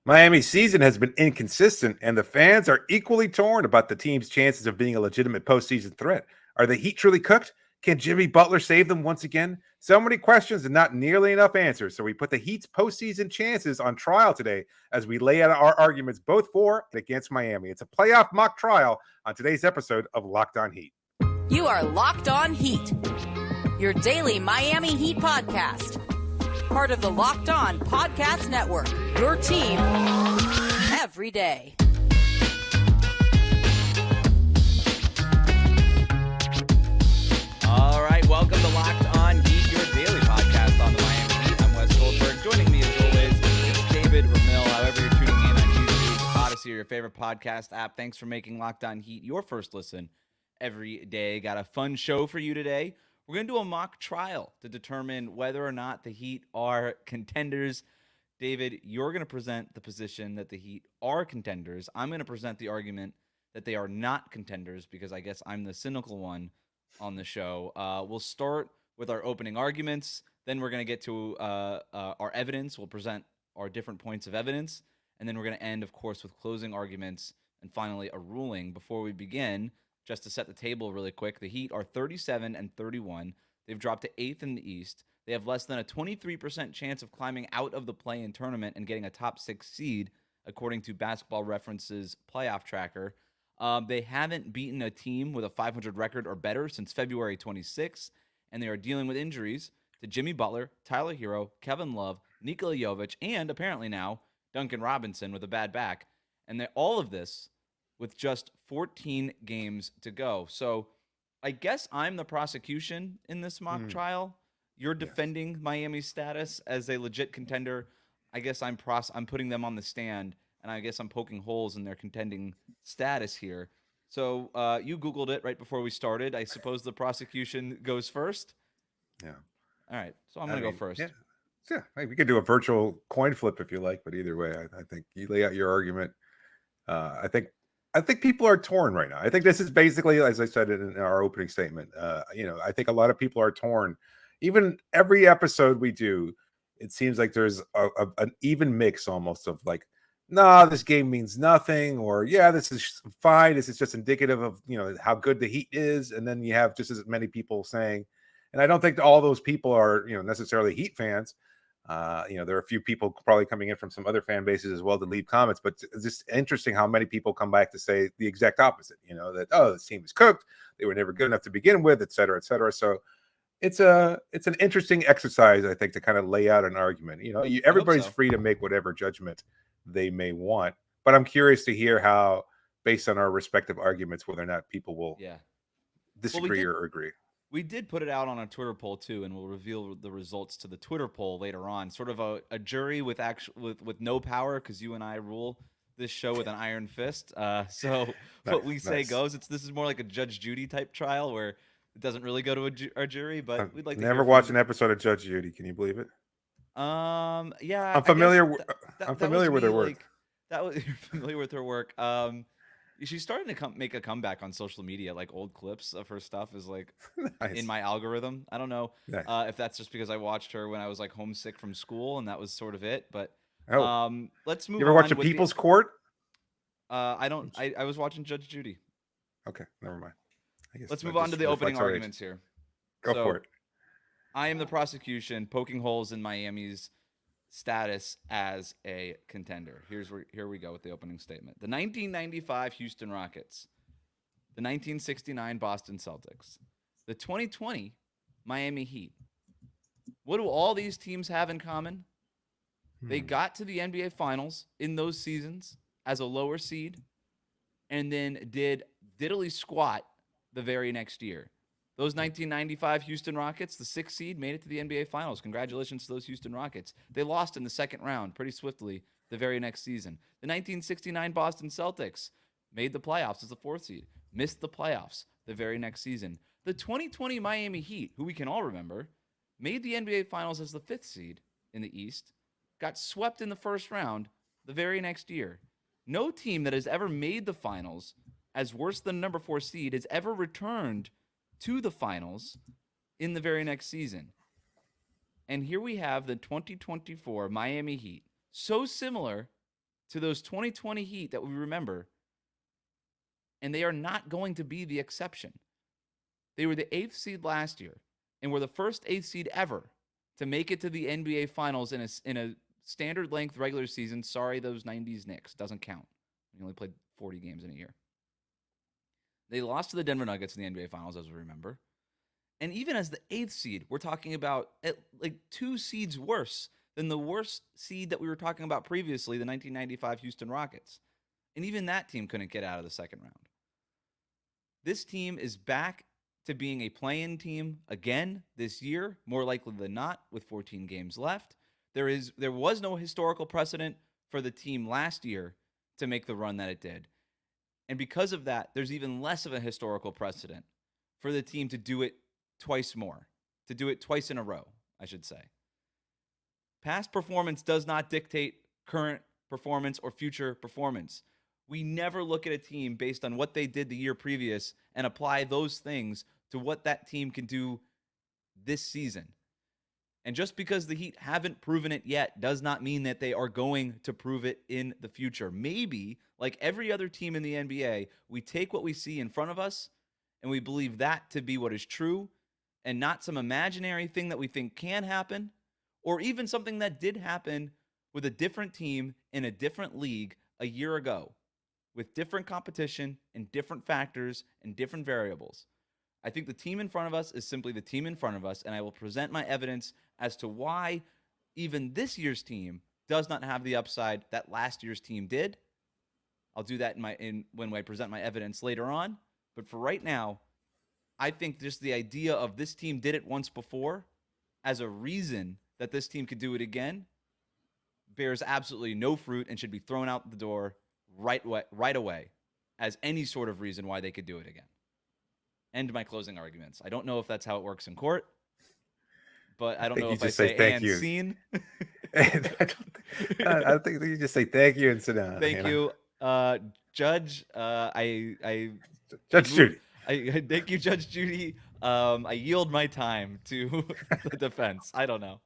Miami's season has been inconsistent, and the fans are equally torn about the team's chances of being a legitimate postseason threat. Are the Heat truly cooked? Can Jimmy Butler save them once again? So many questions and not nearly enough answers. So we put the Heat's postseason chances on trial today as we lay out our arguments both for and against Miami. It's a playoff mock trial on today's episode of Locked On Heat. You are Locked On Heat, your daily Miami Heat podcast. Part of the Locked On Podcast Network, your team every day. All right, welcome to Locked On Heat, your daily podcast on the Miami Heat. I'm Wes Goldberg. Joining me as always is David Ramil. However you're tuning in on YouTube, Odyssey, or your favorite podcast app, thanks for making Locked On Heat your first listen every day. Got a fun show for you today. We're going to do a mock trial to determine whether or not the Heat are contenders. David, you're going to present the position that the Heat are contenders. I'm going to present the argument that they are not contenders because I guess I'm the cynical one on the show. We'll start with our opening arguments. Then we're going to get to our evidence. We'll present our different points of evidence. And then we're going to end, of course, with closing arguments and finally a ruling. Before we begin, just to set the table really quick, the Heat are 37-31. They've dropped to 8th in the East. They have less than a 23% chance of climbing out of the play-in tournament and getting a top 6 seed, according to Basketball Reference's playoff tracker. They haven't beaten a team with a 500 record or better since February 26, and they are dealing with injuries to Jimmy Butler, Tyler Hero, Kevin Love, Nikola Jovic, and apparently now Duncan Robinson with a bad back. And all of this with just 14 games to go. So I guess I'm the prosecution in this mock trial. You're defending Miami's status as a legit contender. I guess I'm putting them on the stand, and I guess I'm poking holes in their contending status here. So you Googled it right before we started. I suppose the prosecution goes first? Yeah. All right, so I'm going to go first. Yeah, we could do a virtual coin flip if you like, but either way, I think you lay out your argument. I think people are torn right now. I think this is basically, as I said in our opening statement, I think a lot of people are torn. Even every episode we do, it seems like there's an even mix almost of like, nah, this game means nothing, or yeah, this is fine. This is just indicative of, how good the Heat is. And then you have just as many people saying, and I don't think all those people are, necessarily Heat fans. There are a few people probably coming in from some other fan bases as well to leave comments, but it's just interesting how many people come back to say the exact opposite, that, oh, this team is cooked. They were never good enough to begin with, et cetera, et cetera. So it's an interesting exercise, I think, to kind of lay out an argument. Everybody's free to make whatever judgment they may want, but I'm curious to hear how, based on our respective arguments, whether or not people will disagree or agree. We did put it out on a Twitter poll too, and we'll reveal the results to the Twitter poll later on. Sort of a jury with no power, because you and I rule this show with an iron fist. So what we say goes. This is more like a Judge Judy type trial where it doesn't really go to a jury, but we'd like to never watch an episode of Judge Judy. Can you believe it? Yeah, I'm familiar. I'm familiar with her work. You're familiar with her work. She's starting to make a comeback on social media. Like old clips of her stuff is like nice. in my algorithm. I don't know if that's just because I watched her when I was like homesick from school and that was sort of it. But let's move on. You ever watch a People's Court? I don't. I was watching Judge Judy. Okay, never mind. Let's move on to the opening arguments here. Go for it. I am the prosecution, poking holes in Miami's status as a contender. Here we go with the opening statement. The 1995 Houston Rockets, the 1969 Boston Celtics, the 2020 Miami Heat. What do all these teams have in common? They got to the NBA Finals in those seasons as a lower seed and then did diddly squat the very next year. Those 1995 Houston Rockets, the 6th seed, made it to the NBA Finals. Congratulations to those Houston Rockets. They lost in the second round pretty swiftly the very next season. The 1969 Boston Celtics made the playoffs as the 4th seed, missed the playoffs the very next season. The 2020 Miami Heat, who we can all remember, made the NBA Finals as the 5th seed in the East, got swept in the first round the very next year. No team that has ever made the finals as worse than number 4 seed has ever returned to the finals in the very next season. And here we have the 2024 Miami Heat, so similar to those 2020 Heat that we remember, and they are not going to be the exception. They were the 8th seed last year and were the first 8th seed ever to make it to the NBA Finals in a standard length regular season. Sorry, those 90s Knicks. Doesn't count. We only played 40 games in a year. They lost to the Denver Nuggets in the NBA Finals, as we remember. And even as the 8th seed, we're talking about like 2 seeds worse than the worst seed that we were talking about previously, the 1995 Houston Rockets. And even that team couldn't get out of the second round. This team is back to being a play-in team again this year, more likely than not, with 14 games left. There was no historical precedent for the team last year to make the run that it did. And because of that, there's even less of a historical precedent for the team to do it twice more, to do it twice in a row, I should say. Past performance does not dictate current performance or future performance. We never look at a team based on what they did the year previous and apply those things to what that team can do this season. And just because the Heat haven't proven it yet does not mean that they are going to prove it in the future. Maybe, like every other team in the NBA, we take what we see in front of us and we believe that to be what is true and not some imaginary thing that we think can happen, or even something that did happen with a different team in a different league a year ago, with different competition and different factors and different variables. I think the team in front of us is simply the team in front of us, and I will present my evidence as to why even this year's team does not have the upside that last year's team did. I'll do that when I present my evidence later on. But for right now, I think just the idea of this team did it once before as a reason that this team could do it again bears absolutely no fruit and should be thrown out the door right away as any sort of reason why they could do it again. End my closing arguments. I don't know if that's how it works in court, but I don't know if I say and scene. I think you just say thank you and sit down. Thank you, Judge. Judge Judy. Thank you, Judge Judy. I yield my time to the defense. I don't know.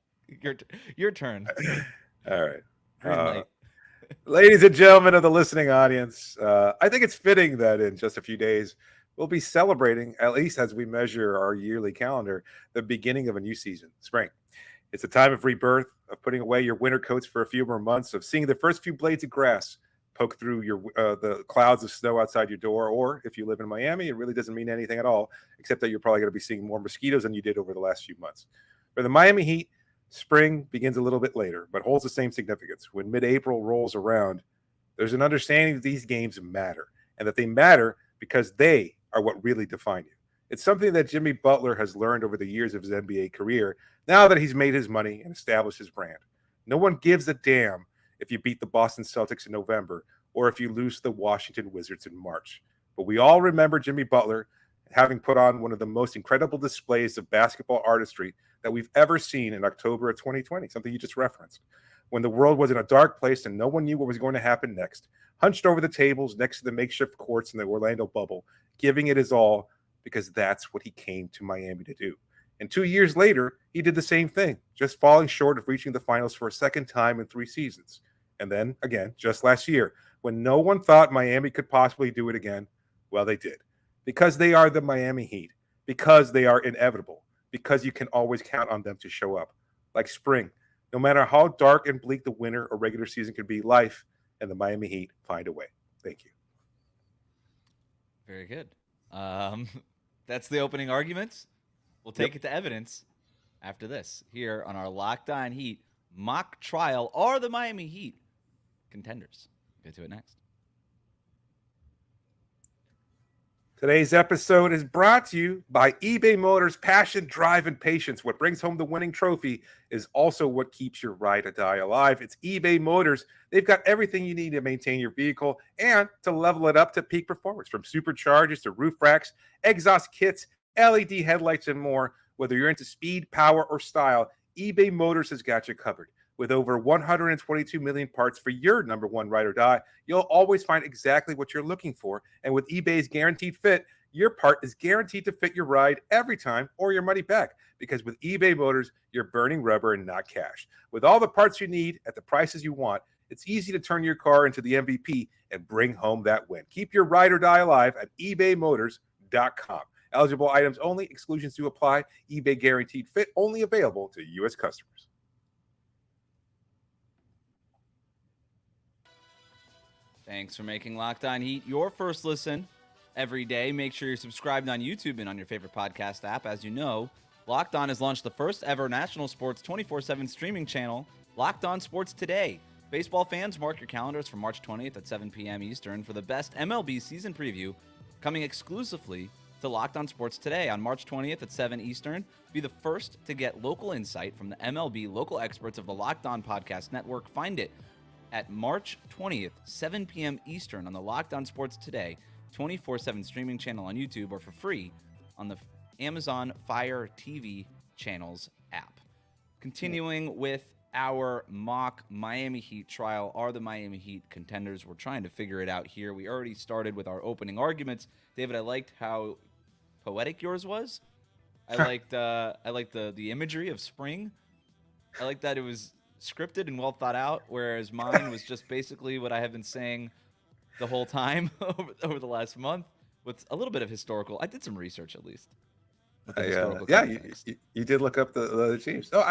Your turn. All right. Ladies and gentlemen of the listening audience, I think it's fitting that in just a few days, we'll be celebrating, at least as we measure our yearly calendar, the beginning of a new season, spring. It's a time of rebirth, of putting away your winter coats for a few more months, of seeing the first few blades of grass poke through the clouds of snow outside your door. Or if you live in Miami, it really doesn't mean anything at all, except that you're probably going to be seeing more mosquitoes than you did over the last few months. For the Miami Heat, spring begins a little bit later, but holds the same significance. When mid-April rolls around, there's an understanding that these games matter, and that they matter because they are what really define you. It's something that Jimmy Butler has learned over the years of his NBA career, now that he's made his money and established his brand. No one gives a damn if you beat the Boston Celtics in November or if you lose to the Washington Wizards in March. But we all remember Jimmy Butler having put on one of the most incredible displays of basketball artistry that we've ever seen in October of 2020, something you just referenced, when the world was in a dark place and no one knew what was going to happen next, hunched over the tables next to the makeshift courts in the Orlando bubble, giving it his all because that's what he came to Miami to do. And 2 years later, he did the same thing, just falling short of reaching the finals for a second time in 3 seasons. And then, again, just last year, when no one thought Miami could possibly do it again, well, they did. Because they are the Miami Heat, because they are inevitable, because you can always count on them to show up. Like spring, no matter how dark and bleak the winter or regular season could be, life and the Miami Heat find a way. Thank you. Very good. That's the opening arguments. We'll take it to evidence after this here on our Locked On Heat mock trial. Are the Miami Heat contenders? Get to it next. Today's episode is brought to you by eBay Motors. Passion, drive, and patience. What brings home the winning trophy is also what keeps your ride or die alive. It's eBay Motors. They've got everything you need to maintain your vehicle and to level it up to peak performance, from superchargers to roof racks, exhaust kits, LED headlights, and more. Whether you're into speed, power, or style, eBay Motors has got you covered. With over 122 million parts for your number one ride or die, you'll always find exactly what you're looking for. And with eBay's Guaranteed Fit, your part is guaranteed to fit your ride every time or your money back. Because with eBay Motors, you're burning rubber and not cash. With all the parts you need at the prices you want, It's easy to turn your car into the MVP and bring home that win. Keep your ride or die alive at ebaymotors.com. Eligible items only. Exclusions do apply. eBay guaranteed fit. Only available to U.S. customers. Thanks for making Locked On Heat your first listen every day. Make sure you're subscribed on YouTube and on your favorite podcast app. As you know, Locked On has launched the first ever national sports 24/7 streaming channel, Locked On Sports Today. Baseball fans, mark your calendars for March 20th at 7 p.m. Eastern for the best MLB season preview, coming exclusively to Locked On Sports Today on March 20th at 7 Eastern. Be the first to get local insight from the MLB local experts of the Locked On Podcast Network. Find it at March 20th, 7 p.m. Eastern on the Locked On Sports Today 24/7 streaming channel on YouTube, or for free on the Amazon Fire TV channels app. Continuing with our mock Miami Heat trial, are the Miami Heat contenders? We're trying to figure it out here. We already started with our opening arguments. David, I liked how poetic yours was. I liked the imagery of spring. I liked that it was scripted and well thought out, whereas mine was just basically what I have been saying the whole time over the last month, with a little bit of historical. I did some research, at least. You did look up the teams. No,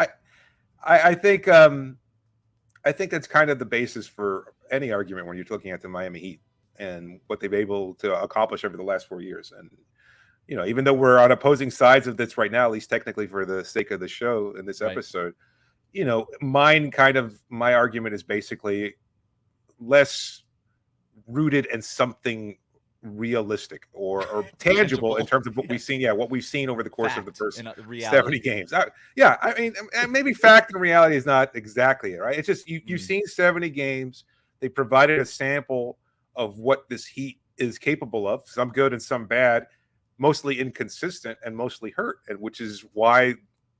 I think that's kind of the basis for any argument when you're looking at the Miami Heat and what they've been able to accomplish over the last 4 years. And even though we're on opposing sides of this right now, at least technically for the sake of the show in this episode, my argument is basically less rooted in something realistic or tangible in terms of what we've seen. Yeah, what we've seen over the course of the first 70 games. I mean, maybe fact and reality is not exactly it, right? It's just you've seen 70 games. They provided a sample of what this Heat is capable of. Some good and some bad, mostly inconsistent and mostly hurt, and which is why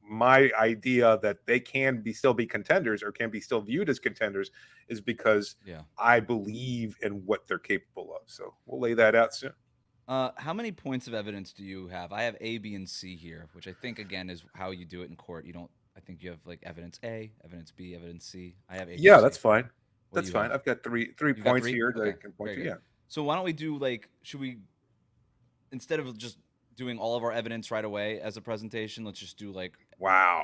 my idea that they can still be contenders, or can be still viewed as contenders, is because I believe in what they're capable of. So we'll lay that out soon. How many points of evidence do you have? I have A, B, and C here, which I think, again, is how you do it in court. I think you have like evidence A, evidence B, evidence C. I have A, B, yeah, C. That's fine. That's fine. I've got three points here that I can point to. Yeah. So why don't we do, should we, instead of just doing all of our evidence right away as a presentation, let's just do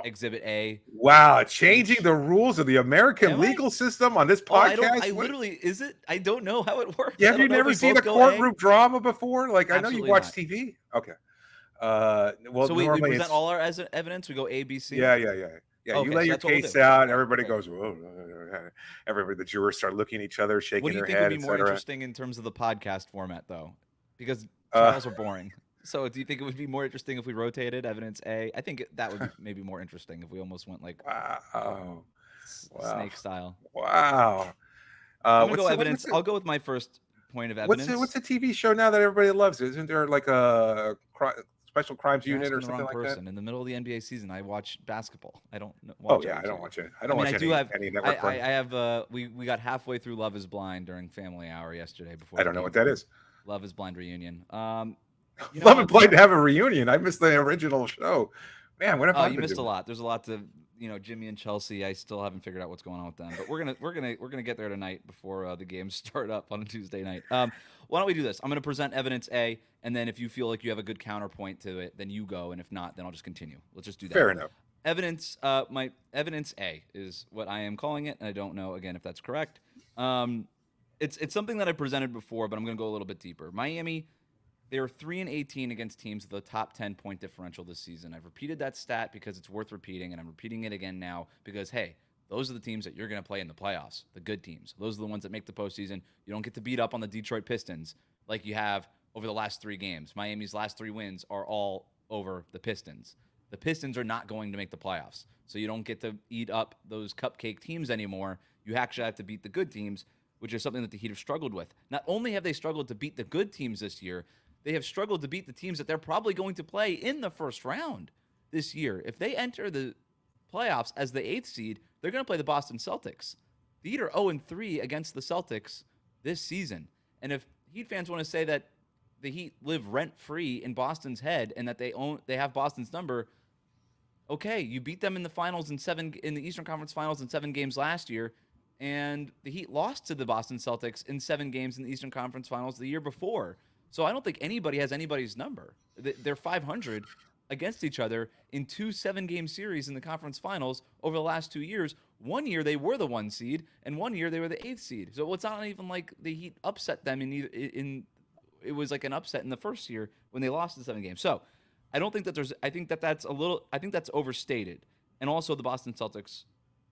Exhibit A. Wow, changing the rules of the American legal system on this podcast. Is it? I don't know how it works. Yeah, have you never seen a courtroom drama before? I know you watch TV. Okay. So we present all our evidence. We go A, B, C. Yeah. Okay, you lay your case out, and everybody goes, whoa. Everybody, the jurors start looking at each other, shaking their head. What do you think would be more interesting in terms of the podcast format, though? Because trials are boring. So do you think it would be more interesting if we rotated evidence A? I think that would be maybe more interesting if we almost went snake style. Wow. I'm gonna go evidence. I'll go with my first point of evidence. What's the TV show now that everybody loves? Isn't there a special crimes unit or something like that? In the middle of the NBA season, I watch basketball. I don't watch I don't watch it. I don't watch any network. I have we got halfway through Love is Blind during family hour yesterday. I don't know what that is. Love is Blind reunion. Love and Blind to have a reunion. I missed the original show. Man, what have I been you missed doing? A lot. There's a lot to Jimmy and Chelsea. I still haven't figured out what's going on with them, but we're gonna get there tonight before the games start up on a Tuesday night. Why don't we do this? I'm gonna present evidence A, and then if you feel like you have a good counterpoint to it, then you go, and if not, then I'll just continue. Let's just do that. Fair enough. Evidence. My evidence A is what I am calling it, and I don't know again if that's correct. It's something that I presented before, but I'm gonna go a little bit deeper. Miami. They are 3-18 against teams with a top 10 point differential this season. I've repeated that stat because it's worth repeating, and I'm repeating it again now because, hey, those are the teams that you're going to play in the playoffs, the good teams. Those are the ones that make the postseason. You don't get to beat up on the Detroit Pistons like you have over the last 3 games. Miami's last 3 wins are all over the Pistons. The Pistons are not going to make the playoffs, so you don't get to eat up those cupcake teams anymore. You actually have to beat the good teams, which is something that the Heat have struggled with. Not only have they struggled to beat the good teams this year, they have struggled to beat the teams that they're probably going to play in the first round this year. If they enter the playoffs as the 8th seed, they're going to play the Boston Celtics. The Heat are 0-3 against the Celtics this season. And if Heat fans want to say that the Heat live rent-free in Boston's head and that they have Boston's number, okay, you beat them in the finals in the Eastern Conference Finals in 7 games last year, and the Heat lost to the Boston Celtics in 7 games in the Eastern Conference Finals the year before. So I don't think anybody has anybody's number. They're 500 against each other in 2 7-game series in the conference finals over the last 2 years. One year they were the 1 seed, and one year they were the 8th seed. So it's not even like the Heat upset them it was like an upset in the first year when they lost the 7 games. So I don't think that I think that's overstated. And also the Boston Celtics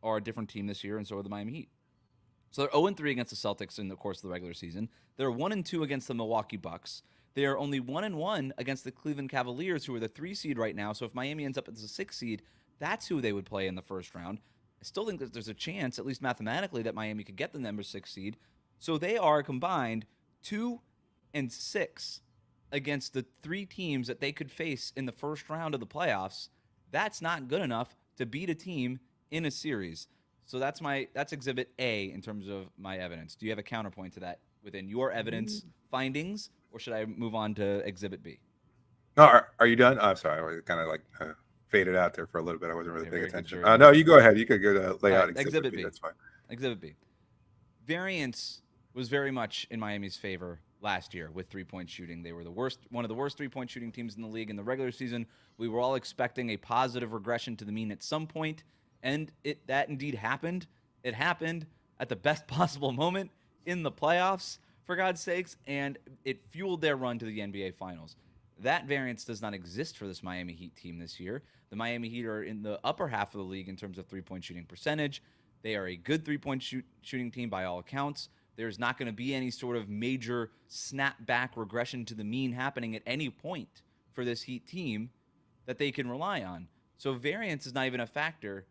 are a different team this year, and so are the Miami Heat. So they're 0-3 against the Celtics in the course of the regular season. They're 1-2 against the Milwaukee Bucks. They are only 1-1 against the Cleveland Cavaliers, who are the 3 seed right now. So if Miami ends up as a 6 seed, that's who they would play in the first round. I still think that there's a chance, at least mathematically, that Miami could get the number 6 seed. So they are combined 2-6 against the 3 teams that they could face in the first round of the playoffs. That's not good enough to beat a team in a series. So that's Exhibit A in terms of my evidence. Do you have a counterpoint to that within your evidence findings, or should I move on to Exhibit B? No, are you done? I'm sorry, I kind of like faded out there for a little bit. I wasn't really paying attention. Jury. No, you go ahead. You could go lay out Right, Exhibit B. That's fine. Exhibit B. Variance was very much in Miami's favor last year with 3-point shooting. They were one of the worst 3-point shooting teams in the league in the regular season. We were all expecting a positive regression to the mean at some point, and that indeed happened. It happened at the best possible moment in the playoffs, for God's sakes, and it fueled their run to the NBA Finals. That variance does not exist for this Miami Heat team this year. The Miami Heat are in the upper half of the league in terms of 3-point shooting percentage. They are a good 3-point shooting team by all accounts. There's not going to be any sort of major snap-back regression to the mean happening at any point for this Heat team that they can rely on. So variance is not even a factor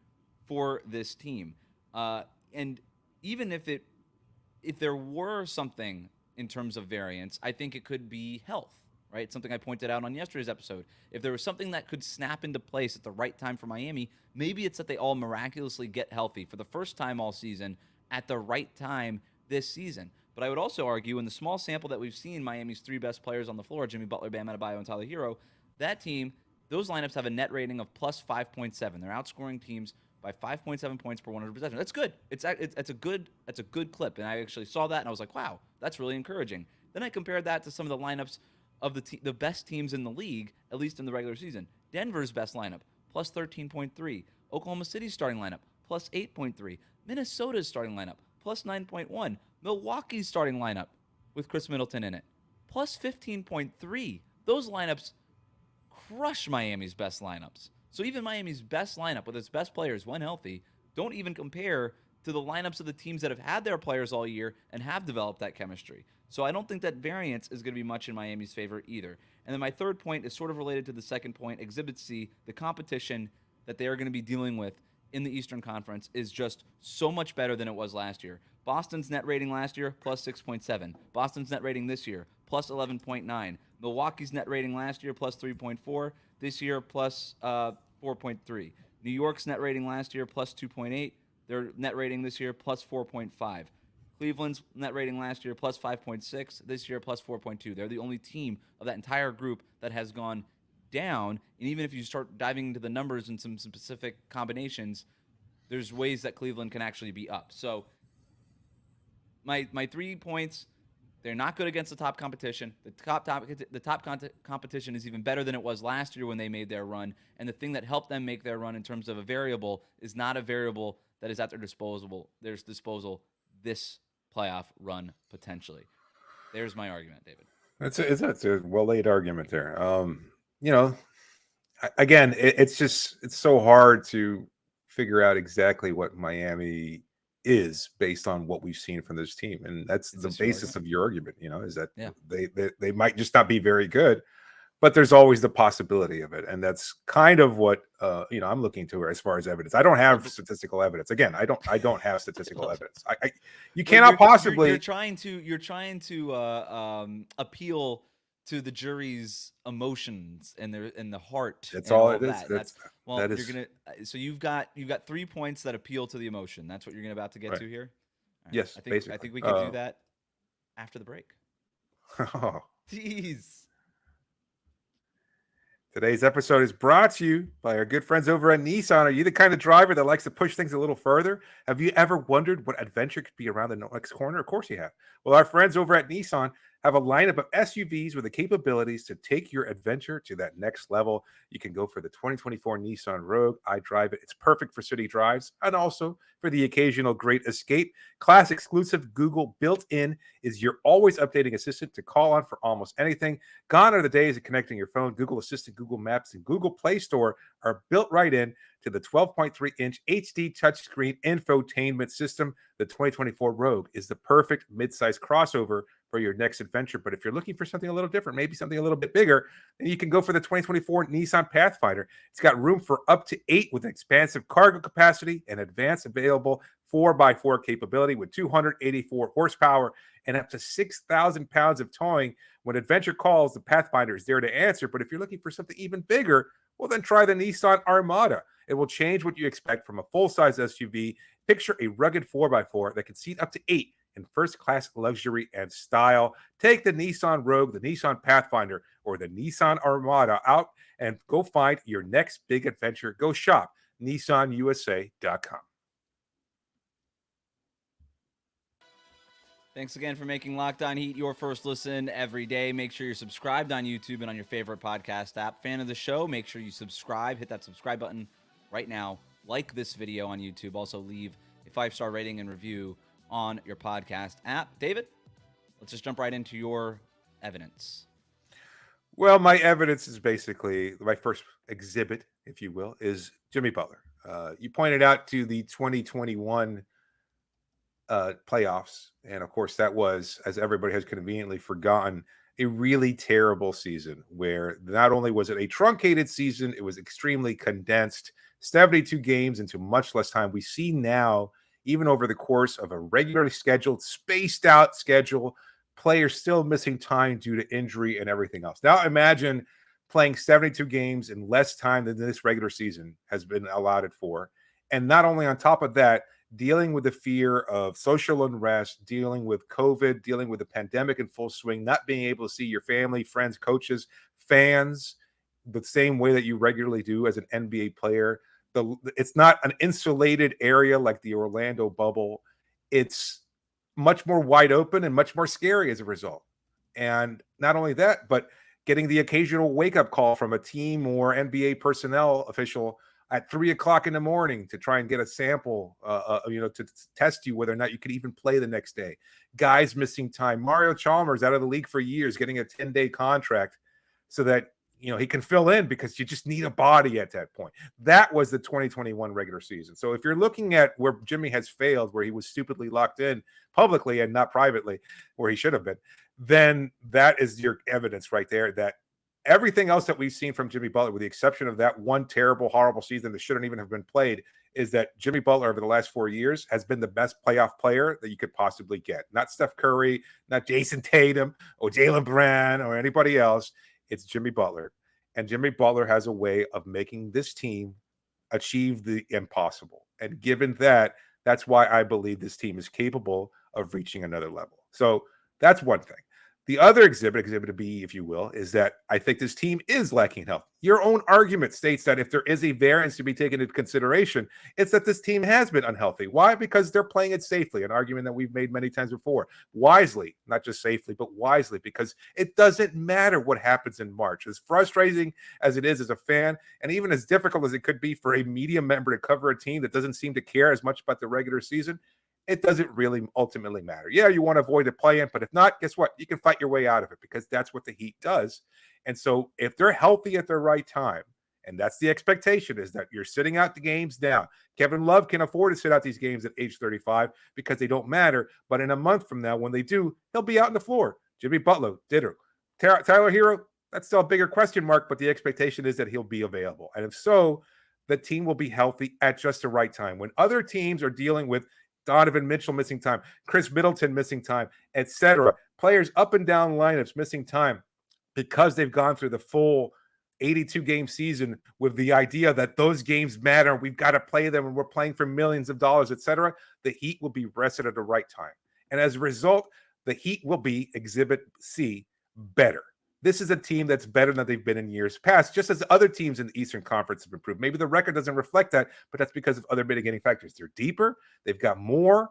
for this team. And even if there were something in terms of variance, I think it could be health, right? Something I pointed out on yesterday's episode. If there was something that could snap into place at the right time for Miami, maybe it's that they all miraculously get healthy for the first time all season at the right time this season. But I would also argue in the small sample that we've seen Miami's 3 best players on the floor, Jimmy Butler, Bam Adebayo, and Tyler Hero, that team, those lineups have a net rating of plus 5.7. They're outscoring teams by 5.7 points per 100 possession. That's good. It's a good clip, and I actually saw that and I was like, wow, that's really encouraging. Then I compared that to some of the lineups of the best teams in the league, at least in the regular season. Denver's best lineup, plus 13.3. Oklahoma City's starting lineup, plus 8.3. Minnesota's starting lineup, plus 9.1. Milwaukee's starting lineup with Chris Middleton in it, plus 15.3. Those lineups crush Miami's best lineups. So even Miami's best lineup with its best players, when healthy, don't even compare to the lineups of the teams that have had their players all year and have developed that chemistry. So I don't think that variance is going to be much in Miami's favor either. And then my third point is sort of related to the second point, Exhibit C. The competition that they are going to be dealing with in the Eastern Conference is just so much better than it was last year. Boston's net rating last year, plus 6.7. Boston's net rating this year, plus 11.9. Milwaukee's net rating last year, plus 3.4. This year, plus 4.3. New York's net rating last year, plus 2.8. Their net rating this year, plus 4.5. Cleveland's net rating last year, plus 5.6. This year, plus 4.2. They're the only team of that entire group that has gone down. And even if you start diving into the numbers and some specific combinations, there's ways that Cleveland can actually be up. So my 3 points, they're not good against the top competition. The top competition is even better than it was last year when they made their run. And the thing that helped them make their run in terms of a variable is not a variable that is at their disposal this playoff run potentially. There's my argument, David. That's a well-laid argument there. Again, it's so hard to figure out exactly what Miami is based on what we've seen from this team, and that's the basis of your argument. Is that they might just not be very good, but there's always the possibility of it, and that's kind of what I'm looking to as far as evidence. I don't have statistical evidence. Again, I don't have statistical evidence. You cannot possibly. You're trying to appeal to the jury's emotions and the heart. That's all it is. So you've got 3 points that appeal to the emotion. That's what you're about to get to here. Right. Yes, I think we can do that after the break. Oh, Jeez. Today's episode is brought to you by our good friends over at Nissan. Are you the kind of driver that likes to push things a little further? Have you ever wondered what adventure could be around the next corner? Of course you have. Well, our friends over at Nissan have a lineup of SUVs with the capabilities to take your adventure to that next level. You can go for the 2024 Nissan Rogue. I drive it. It's perfect for city drives and also for the occasional great escape. Class exclusive Google built-in is your always updating assistant to call on for almost anything. Gone are the days of connecting your phone. Google Assistant, Google Maps, and Google Play Store are built right in to the 12.3-inch HD touchscreen infotainment system. The 2024 Rogue is the perfect midsize crossover for your next adventure. But if you're looking for something a little different, maybe something a little bit bigger, then you can go for the 2024 Nissan Pathfinder. It's got room for up to 8 with expansive cargo capacity and advanced available 4x4 capability with 284 horsepower and up to 6,000 pounds of towing. When adventure calls, the Pathfinder is there to answer. But if you're looking for something even bigger, well, then try the Nissan Armada. It will change what you expect from a full-size SUV. Picture a rugged 4x4 that can seat up to 8 in first-class luxury and style. Take the Nissan Rogue, the Nissan Pathfinder, or the Nissan Armada out and go find your next big adventure. Go shop nissanusa.com. Thanks again for making Locked On Heat your first listen every day. Make sure you're subscribed on YouTube and on your favorite podcast app. Fan of the show, make sure you subscribe. Hit that subscribe button right now. Like this video on YouTube. Also leave a 5-star rating and review on your podcast app. David, let's just jump right into your evidence. Well, my evidence is basically my first exhibit, if you will, is Jimmy Butler. You pointed out to the 2021 playoffs, and of course that was, as everybody has conveniently forgotten, a really terrible season where not only was it a truncated season, it was extremely condensed, 72 games into much less time. We see now, even over the course of a regularly scheduled, spaced out schedule, players still missing time due to injury and everything else. Now imagine playing 72 games in less time than this regular season has been allotted for. And not only on top of that, dealing with the fear of social unrest, dealing with COVID, dealing with the pandemic in full swing, not being able to see your family, friends, coaches, fans, the same way that you regularly do as an NBA player. It's not an insulated area like the Orlando bubble. It's much more wide open and much more scary as a result. And not only that, but getting the occasional wake-up call from a team or NBA personnel official at 3:00 in the morning to try and get a sample, to test you whether or not you could even play the next day. Guys missing time. Mario Chalmers out of the league for years, getting a 10-day contract so that he can fill in because you just need a body at that point. That was the 2021 regular season. So if you're looking at where Jimmy has failed, where he was stupidly locked in publicly and not privately, where he should have been, then that is your evidence right there that everything else that we've seen from Jimmy Butler, with the exception of that one terrible, horrible season that shouldn't even have been played, is that Jimmy Butler over the last 4 years has been the best playoff player that you could possibly get. Not Steph Curry, not Jason Tatum or Jaylen Brown or anybody else. It's Jimmy Butler. And Jimmy Butler has a way of making this team achieve the impossible. And given that, that's why I believe this team is capable of reaching another level. So that's one thing. The other exhibit B, if you will, is that I think this team is lacking health. Your own argument states that if there is a variance to be taken into consideration, it's that this team has been unhealthy. Why? Because they're playing it safely, an argument that we've made many times before. Wisely, not just safely, but wisely, because it doesn't matter what happens in March. As frustrating as it is as a fan, and even as difficult as it could be for a media member to cover a team that doesn't seem to care as much about the regular season, it doesn't really ultimately matter. Yeah, you want to avoid a play-in, but if not, guess what? You can fight your way out of it because that's what the Heat does. And so if they're healthy at the right time, and that's the expectation, is that you're sitting out the games now. Kevin Love can afford to sit out these games at age 35 because they don't matter. But in a month from now, when they do, he'll be out on the floor. Jimmy Butler, ditto. Tyler Hero, that's still a bigger question mark, but the expectation is that he'll be available. And if so, the team will be healthy at just the right time. When other teams are dealing with Donovan Mitchell missing time, Chris Middleton missing time, etc. Players up and down lineups missing time because they've gone through the full 82-game season with the idea that those games matter. We've got to play them and we're playing for millions of dollars, etc. The Heat will be rested at the right time. And as a result, the Heat will be Exhibit C, better. this is a team that's better than they've been in years past, just as other teams in the Eastern Conference have improved. Maybe the record doesn't reflect that, but that's because of other mitigating factors. They're deeper. They've got more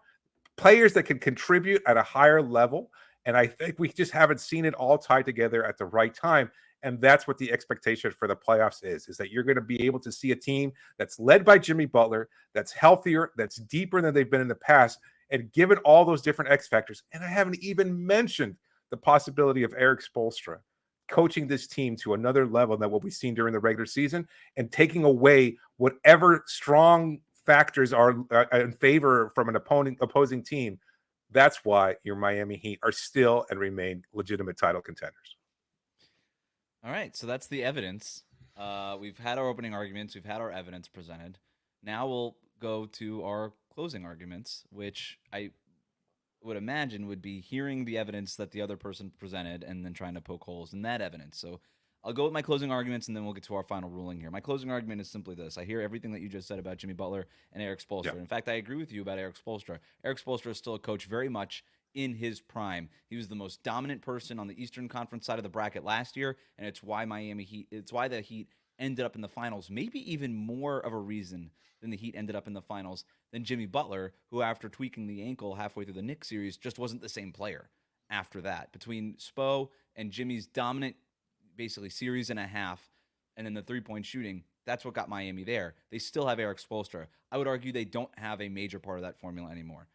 players that can contribute at a higher level. And I think we just haven't seen it all tied together at the right time. And that's what the expectation for the playoffs is that you're going to be able to see a team that's led by Jimmy Butler, that's healthier, that's deeper than they've been in the past. And given all those different X factors, and I haven't even mentioned the possibility of Erik Spoelstra coaching this team to another level than what we've seen during the regular season and taking away whatever strong factors are in favor from an opposing team. That's why your Miami Heat are still and remain legitimate title contenders. All right, so that's the evidence. We've had our opening arguments. We've had our evidence presented. Now we'll go to our closing arguments, which I would imagine would be hearing the evidence that the other person presented and then trying to poke holes in that evidence. So I'll go with my closing arguments, and then we'll get to our final ruling here. My closing argument is simply this. I hear everything that you just said about Jimmy Butler and Erik Spoelstra. Yeah. In fact, I agree with you about Erik Spoelstra. Erik Spoelstra is still a coach very much in his prime. He was the most dominant person on the Eastern Conference side of the bracket last year, and it's why the Heat ended up in the finals. Maybe even more of a reason than the Heat ended up in the finals than Jimmy Butler, who after tweaking the ankle halfway through the Knicks series just wasn't the same player after that. Between Spo and Jimmy's dominant basically series and a half and then the three-point shooting, that's what got Miami there. They still have Erik Spoelstra. I would argue they don't have a major part of that formula anymore.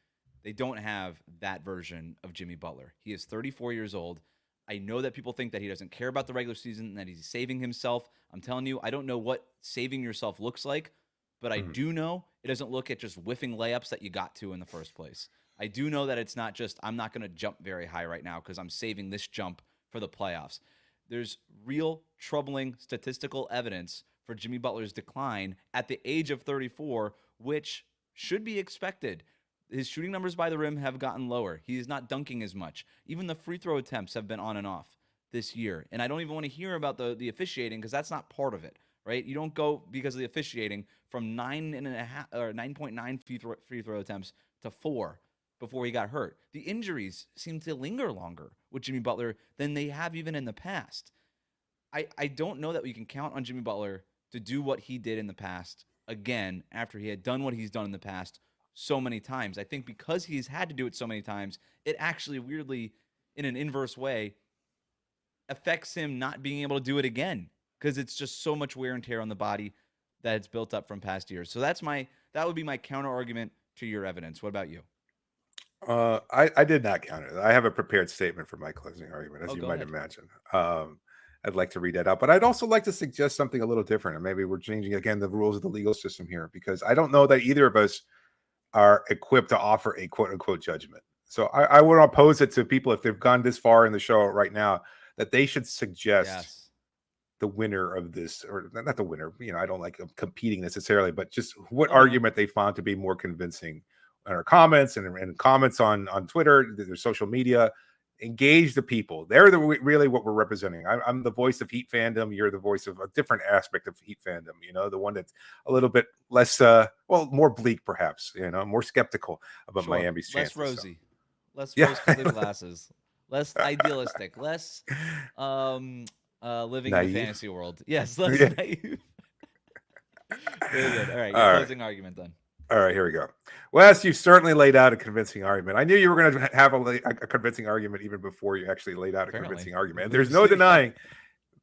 They don't have that version of Jimmy Butler. He is 34 years old. I know that people think that he doesn't care about the regular season and that he's saving himself. I'm telling you, I don't know what saving yourself looks like, but I do know it doesn't look at just whiffing layups that you got to in the first place. I do know that it's not just, I'm not going to jump very high right now because I'm saving this jump for the playoffs. There's real troubling statistical evidence for Jimmy Butler's decline at the age of 34, which should be expected. His shooting numbers by the rim have gotten lower. He is not dunking as much. Even the free throw attempts have been on and off this year. And I don't even want to hear about the officiating because that's not part of it, right? You don't go because of the officiating from 9.9 free throw attempts to 4 before he got hurt. The injuries seem to linger longer with Jimmy Butler than they have even in the past. I don't know that we can count on Jimmy Butler to do what he did in the past again after he had done what he's done in the past so many times. I think because he's had to do it so many times, it actually weirdly, in an inverse way, affects him not being able to do it again because it's just so much wear and tear on the body that it's built up from past years. So that would be my counter argument to your evidence. What about you? I did not count it. I have a prepared statement for my closing argument, as you might imagine. I'd like to read that out, but I'd also like to suggest something a little different. And maybe we're changing again the rules of the legal system here because I don't know that either of us are equipped to offer a quote unquote judgment. So I would oppose it to people if they've gone this far in the show right now that they should suggest the winner of this, or not the winner. I don't like competing necessarily, but just what argument they found to be more convincing in our comments and comments on Twitter, their social media. Engage the people. They're really what we're representing. I'm the voice of Heat fandom. You're the voice of a different aspect of Heat fandom. The one that's a little bit less, more bleak, perhaps. More skeptical about Miami's chances. Less rosy, less rose-colored glasses, less idealistic, less living naive. in a fantasy world. Yes, less naive. Very good. All right, your closing argument then. All right, here we go. Wes, you certainly laid out a convincing argument. I knew you were going to have a convincing argument even before you actually laid out a convincing argument. And there's no denying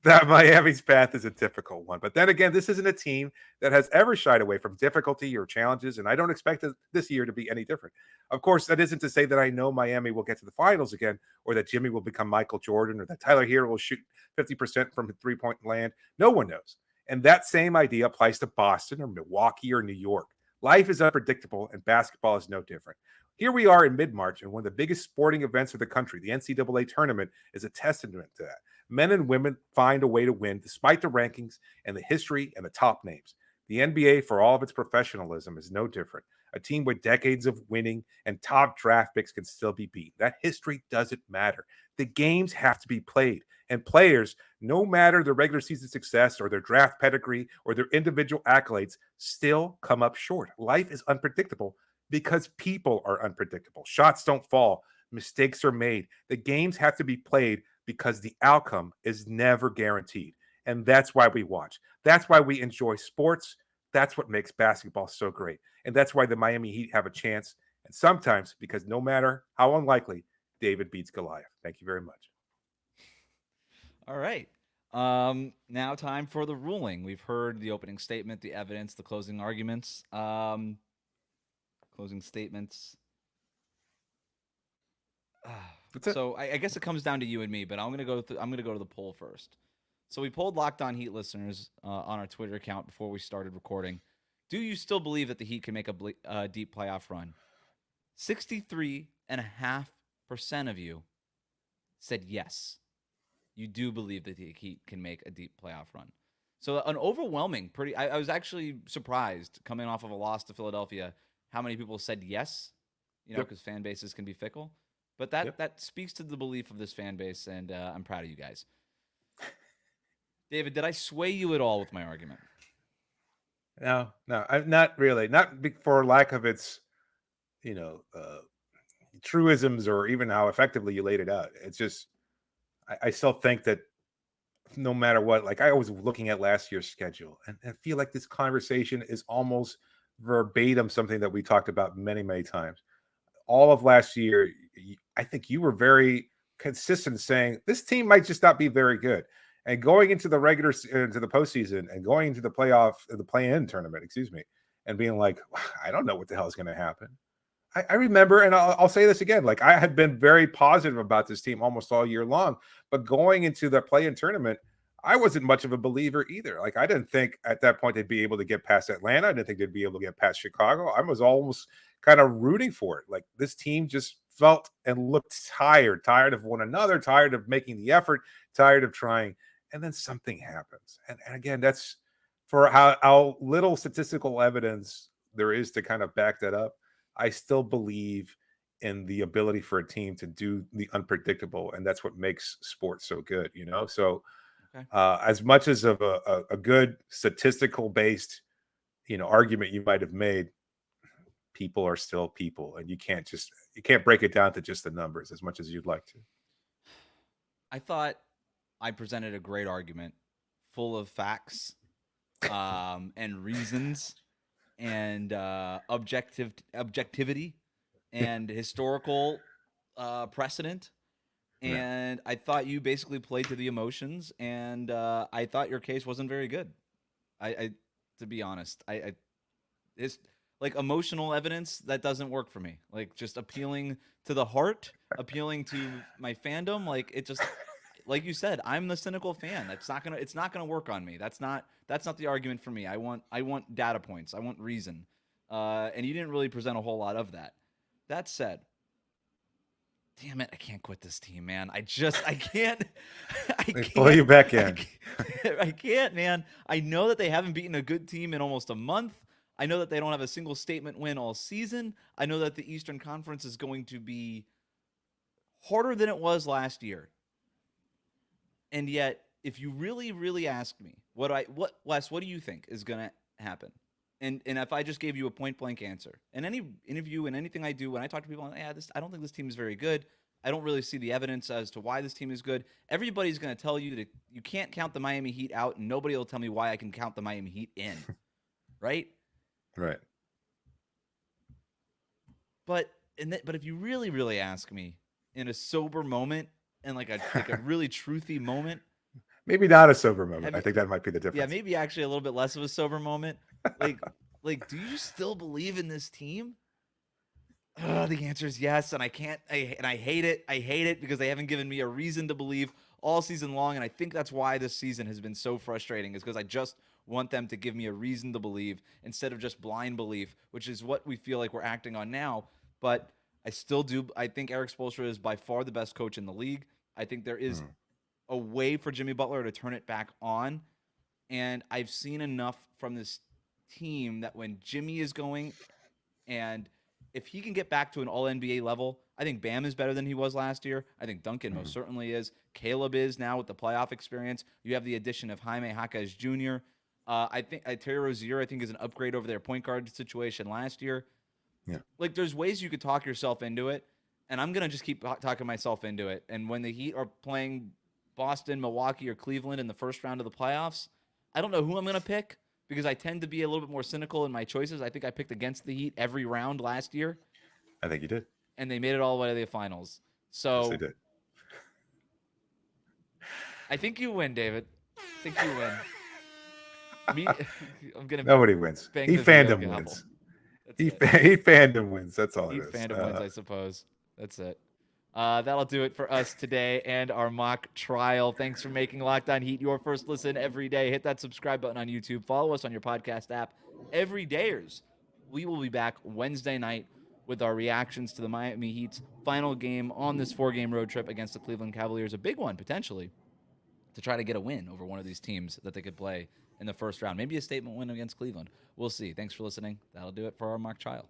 that Miami's path is a difficult one. But then again, this isn't a team that has ever shied away from difficulty or challenges, and I don't expect this year to be any different. Of course, that isn't to say that I know Miami will get to the finals again, or that Jimmy will become Michael Jordan, or that Tyler Hero will shoot 50% from three-point land. No one knows. And that same idea applies to Boston or Milwaukee or New York. Life is unpredictable, and basketball is no different. Here we are in mid-March, and one of the biggest sporting events of the country, the NCAA tournament, is a testament to that. Men and women find a way to win despite the rankings and the history and the top names. The NBA, for all of its professionalism, is no different. A team with decades of winning and top draft picks can still be beat. That history doesn't matter. The games have to be played, and players, no matter their regular season success or their draft pedigree or their individual accolades, still come up short. Life is unpredictable because people are unpredictable. Shots don't fall. Mistakes are made. The games have to be played because the outcome is never guaranteed. And that's why we watch. That's why we enjoy sports. That's what makes basketball so great. And that's why the Miami Heat have a chance. And sometimes, because no matter how unlikely, David beats Goliath. Thank you very much. All right. Now time for the ruling. We've heard the opening statement, the evidence, the closing arguments. Closing statements. So I guess it comes down to you and me, but I'm gonna go to the poll first. So we polled Locked On Heat listeners on our Twitter account before we started recording. Do you still believe that the Heat can make a deep playoff run? 63.5% of you said yes. You do believe that the Heat can make a deep playoff run. So an overwhelming, I was actually surprised coming off of a loss to Philadelphia, how many people said yes, because fan bases can be fickle. But that speaks to the belief of this fan base, and I'm proud of you guys. David, did I sway you at all with my argument? No, not really. Not for lack of its, truisms or even how effectively you laid it out. It's just, I still think that no matter what, like I was looking at last year's schedule, and I feel like this conversation is almost verbatim something that we talked about many, many times. All of last year, I think you were very consistent saying this team might just not be very good. And going into the into the postseason and going into the play-in tournament, and being like, I don't know what the hell is going to happen. I remember, and I'll say this again, like I had been very positive about this team almost all year long, but going into the play-in tournament, I wasn't much of a believer either. Like I didn't think at that point they'd be able to get past Atlanta. I didn't think they'd be able to get past Chicago. I was almost kind of rooting for it. Like this team just felt and looked tired of one another, tired of making the effort, tired of trying. And then something happens. And again, that's for how little statistical evidence there is to kind of back that up. I still believe in the ability for a team to do the unpredictable. And that's what makes sports so good, So as much as of a good statistical based, argument you might have made, people are still people. And you can't break it down to just the numbers as much as you'd like to. I thought I presented a great argument full of facts and reasons and objectivity and historical precedent. And I thought you basically played to the emotions, and I thought your case wasn't very good. I to be honest, it's like emotional evidence that doesn't work for me. Like just appealing to the heart, appealing to my fandom, like it just. Like you said, I'm the cynical fan. It's not gonna work on me. That's not the argument for me. I want data points. I want reason. And you didn't really present a whole lot of that. That said, damn it, I can't quit this team, man. I can't. I can't pull you back in. I can't, man. I know that they haven't beaten a good team in almost a month. I know that they don't have a single statement win all season. I know that the Eastern Conference is going to be harder than it was last year. And yet, if you really, really ask me, Wes, what do you think is going to happen? And if I just gave you a point blank answer, in any interview and anything I do, when I talk to people, I don't think this team is very good. I don't really see the evidence as to why this team is good. Everybody's going to tell you that you can't count the Miami Heat out, and nobody will tell me why I can count the Miami Heat in, right? Right. But if you really, really ask me in a sober moment, and like a really truthy moment. Maybe not a sober moment. I think that might be the difference. Yeah, maybe actually a little bit less of a sober moment. Like, do you still believe in this team? The answer is yes, and I can't. I hate it. I hate it because they haven't given me a reason to believe all season long, and I think that's why this season has been so frustrating. Is because I just want them to give me a reason to believe instead of just blind belief, which is what we feel like we're acting on now. But I still do. I think Erik Spoelstra is by far the best coach in the league. I think there is a way for Jimmy Butler to turn it back on. And I've seen enough from this team that when Jimmy is going, and if he can get back to an all-NBA level, I think Bam is better than he was last year. I think Duncan most certainly is. Caleb is now with the playoff experience. You have the addition of Jaime Jaquez Jr. I think Terry Rozier, I think, is an upgrade over their point guard situation last year. Yeah. Like, there's ways you could talk yourself into it. and I'm going to just keep talking myself into it. And when the Heat are playing Boston, Milwaukee, or Cleveland in the first round of the playoffs, I don't know who I'm going to pick because I tend to be a little bit more cynical in my choices. I think I picked against the Heat every round last year. I think you did. And they made it all the way to the finals. So Yes, they did. I think you win, David. I think you win. I'm gonna. Nobody wins. bang He the video fandom gavel. wins. That's He it. fandom wins. That's all He it is. fandom wins, I suppose. That's it. That'll do it for us today and our mock trial. Thanks for making Locked On Heat your first listen every day. Hit that subscribe button on YouTube. Follow us on your podcast app. Everydayers. We will be back Wednesday night with our reactions to the Miami Heat's final game on this 4-game road trip against the Cleveland Cavaliers. A big one, potentially, to try to get a win over one of these teams that they could play in the first round. Maybe a statement win against Cleveland. We'll see. Thanks for listening. That'll do it for our mock trial.